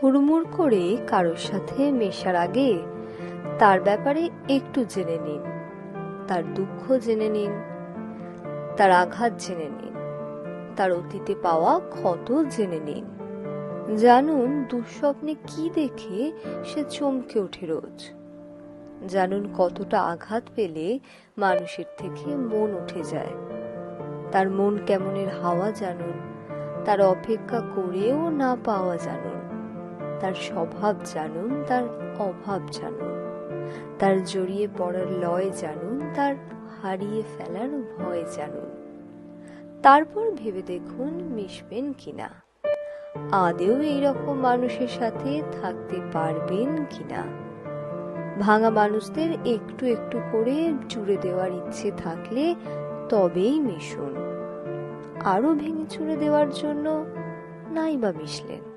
হুড়মুড় করে কারোর সাথে মেশার আগে তার ব্যাপারে একটু জেনে নিন, তার দুঃখ জেনে নিন, তার আঘাত জেনে নিন, তার অতীতে পাওয়া ক্ষত জেনে নিন। জানুন দুঃস্বপ্নে কি দেখে সে চমকে ওঠে রোজ। জানুন কতটা আঘাত পেলে মানুষের থেকে মন উঠে যায়। তার মন কেমনের হাওয়া জানুন, তার অপেক্ষা করেও না পাওয়া জানুন, তার স্বভাব জানুন, তার অভাব জানুন, তার জড়িয়ে পড়ার লয় জানুন, তার হারিয়ে ফেলার ভয় জানুন। তারপর ভেবে দেখুন মিশবেন কিনা, আদেও এইরকম মানুষের সাথে থাকতে পারবেন কিনা। ভাঙা মানুষদের একটু একটু করে জুড়ে দেওয়ার ইচ্ছে থাকলে তবেই মিশুন। আরো ভেঙে চুরে দেওয়ার জন্য নাই বা মিশলেন।